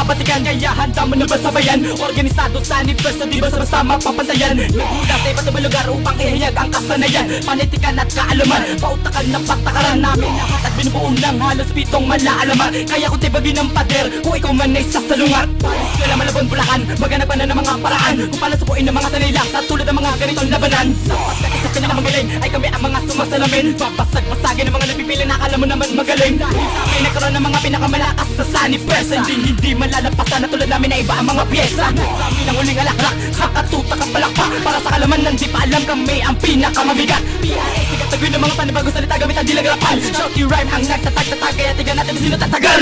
pagbabatikan. Kaya handa mo na ba sabayan? Organisado sa universo, di ba sa basta mapapantayan? Nagmula sa iba't ibang lugar upang ihayag ang kasanayan, panitikan at kaalaman, pautakan ng patakaran namin lahat at binubuong ng halos 7 malaalaman. Kaya kung tibagin ng pader, kung ikaw man ay sasalungat, palis ka lang malabon bulakan, maghanap ka na ng mga paraan kung paano subuin ng mga sanila sa tulad ng mga ganitong labanan. Sapagkat isa pinakamagaling ay kami ang mga sumasalamin, babasag-basagin ng mga nagpipili na akala mo naman magaling. Dahil sa amin nagkaroon ng mga pinakamalakas sa Sunnyverse, hindi malalampasan na tulad namin na iba ang mga pyesa. Sa amin ang huling alaklak, sa katutak ang palakpak, para sa kalaman ng di pa alam kami ang pinakamamigat. PRS, nagkatagoy ng mga panibagong salita gamit ang dilagrapal. Shouty rhyme ang nagtatag-tatag, kaya tigan natin sino tatagal.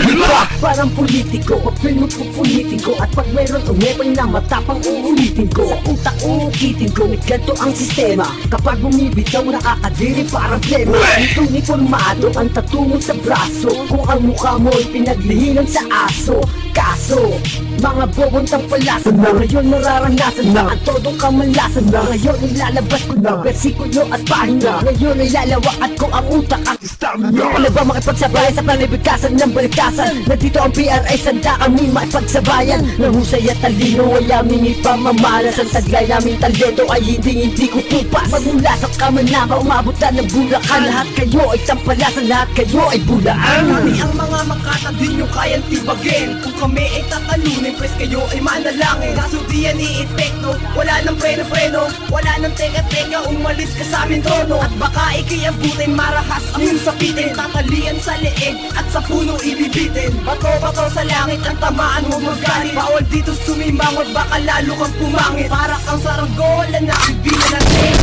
Parang politiko, papel mo pupulitin ko. At pag mayroon umepal na matapang uulitin ko. Sa utak uukitin ko, ganito ang sistema. Kapag bumibitaw nakakadiri parang plema. Itong informado ang tatungo sa braso. Kung ang mukha mo'y pinaglihinan sa aso. Kaso, mga bobong tampalasan na ngayon nararanasan na ang todong kamalasan na ngayon ilalabas ko na versikulo at pahina. Ngayon ay lalawakan ko ang utak at stamina. Ano ba makipagsabay sa panibigkasan ng baliktasan? Nandito ang PRS, handa kami makipagsabayan. Nahusay at talino ay aming ipamamalas. Ang taglay naming talento ay hindi ko tupas. Magmula sa Kamanaba, umabot na ng Bulacan. Lahat kayo ay tampalasan, lahat kayo ay bulaan. Kami ang mga makata, di nyo kayang tibagin. Kung kami ay tatalunin, pres kayo ay manalangin. Kaso di yan i-epekto, wala nang preno-preno, wala nang teka-teka, umalis ka sa aming trono. At baka ikay abutin, marahas ang iyong sapitin. Tatalian sa leeg at sa puno ibibitin. Bato-bato sa langit ang tamaan mo magalit. Bawal dito sumimangot, baka lalo kang pumangit. Para kang saranggola na bibilan natin.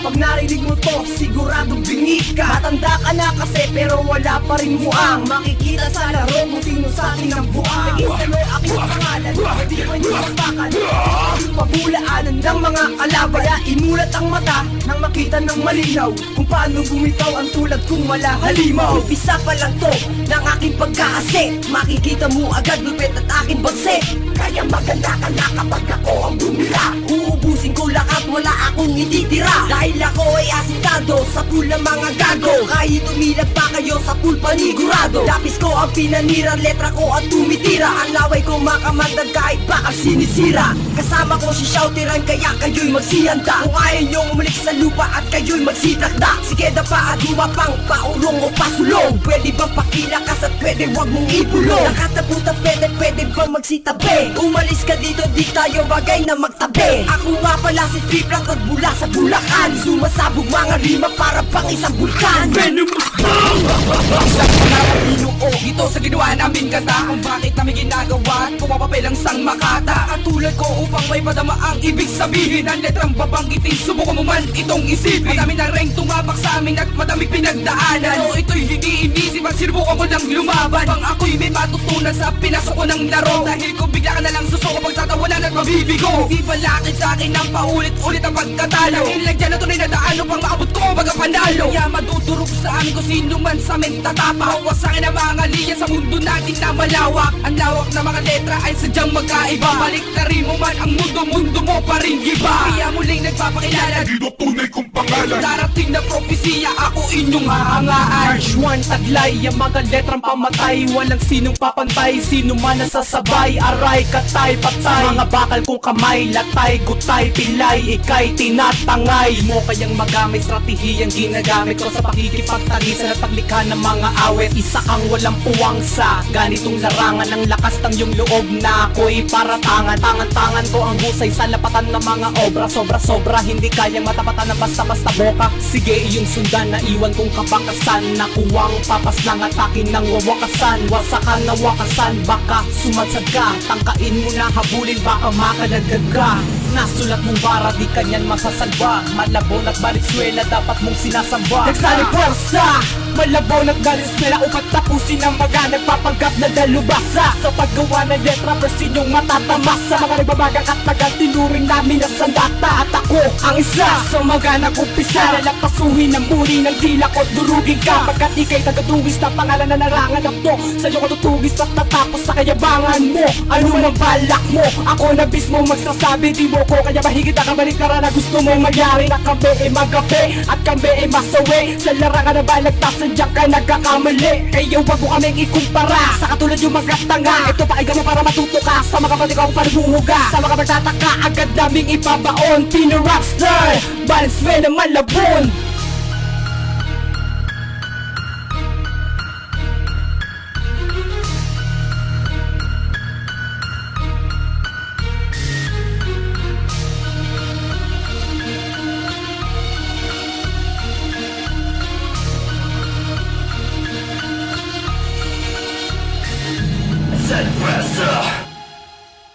Pag narinig mo to, sigurado bingi ka. Matanda ka na kasi pero wala pa rin muang. Makikita sa laro kung sino sa ating ang buang. Naging tuloy aking pangalan, hindi pa nyo mapakan. Yung pabulaanan ng mga kalaban. Kaya imulat ang mata nang makita ng malinaw kung paano bumitaw ang tulad kong wala halimaw. Umpisa pa lang to ng aking pagkakasi. Makikita mo agad lupit at aking bagsi. Kaya maganda ka na kapag ako ang bumira. Uubusin ko lahat, wala akong ititira. Dahil ako ay asintado sa pool ng mga gago. Kahit umilag pa kayo sa pool panigurado. Lapis ko ang pinanira, letra ko ang tumitira. Ang laway ko makamandag kahit bakal sinisira. Kasama ko si Shoutiran kaya kayo'y magsihanda. Kung ayaw nyong umalik sa lupa at kayo'y magsitakda. Sige dapa at lumapang paurong o pasulong. Pwede bang pakilakas at pwede wag mong ipulong. Nakataputa pwede bang magsitabi. Umalis ka dito, di tayo bagay na magtabi. Ako nga pala si Triplang nagbula sa Bulacan. Sumasabog mga rima para pang isang bulkan. Venomous isang pangarapinuo ito sa ginawa namin kata. Kung bakit namin ginagawa at pumapapelang sang makata. Katulad ko upang may padama ang ibig sabihin. Ang letrang babanggitin, subukan mo man itong isipin. Madami na rin tumabak sa amin at madami pinagdaanan. So ito'y hindi inisip at sinubukan ko ng lumaban. Pang ako'y may matutunan sa pinasok ko ng laro. Dahil kung bigla ka na lang susuko pagtatawanan at mabibigo. Di balakid sa akin ng paulit-ulit ang pagkatalo. Dahil lang dyan na tunay na daan upang maabot ko ang panalo. Kaya madudurog sa amin kung sino man sa amin tatapa. Wasakin ang mga liyan sa mundo natin na malawak. Ang lawak na mga letra ay sadyang magkaiba. Balik na rin mo man ang mundo mo pa rin giba. Kaya muling nagpapakilala, Dito tunay kong pangalan. darating na propesiya, ako inyong hahangaan. March 1 taglay, ang mga letrang pamatay. Walang sinong papantay, sino man nasasabay. Aray, katay, patay, sa mga bakal kong kamay. Latay, gutay, pilay, ikay tinatangay mo. Kayang magamit, stratehiyang ginagamit ko sa pakikipagtagisan at paglikha ng mga awit. Isa kang walang puwang sa ganitong larangan. Ang lakas ng iyong loob na ako'y paratangan. Tangan-tangan ko ang husay sa lapatan ng mga obra. Sobra-sobra, hindi kayang matapatan ng basta-basta boka. Sige, iyong sundan na iwan kong kapakasan. Nakuwang papas ng atake ng wawakasan. Wasakan na wakasan, baka sumadsad ka. Tangkain mo na habulin, baka makadagdag ka. Nasulat mong bara, di kanyan masasalba. Malabon at Valenzuela, dapat mong sinasamba. Nagsaling pwersa, malabon at Valenzuela, upat tapusin ang mga nagpapanggap na dalubasa. Sa paggawa ng letra, persin yung matatamasa. Mga nagbabagang at nagatinuring namin na sandata. At ako ang isa sa mga nag-umpisa. Lalapasuhin ang buri ng dila ko, durugin ka. Pagkat ikay tagadungis na pangalan na narangan ako. Sa'yo ko tutugis at natapos sa kayabangan mo. Ano mang balak mo, ako na mismo magsasabi. Di mo ko, kaya mahigit na kabalik ka na gusto mong magyari. Na kami ay magabi at kami ay masawi. Sa larangan na balagtas, sadya ka nagkakamali. Kaya wag mo kaming ikumpara sa katulad yung mga tanga. Ito pakinggan mo para matuto ka sa mga kapatid ko panumuga. Sa mga magtataka, agad naming ipabaon. Pino Rockstar, Valenzuela Malabon.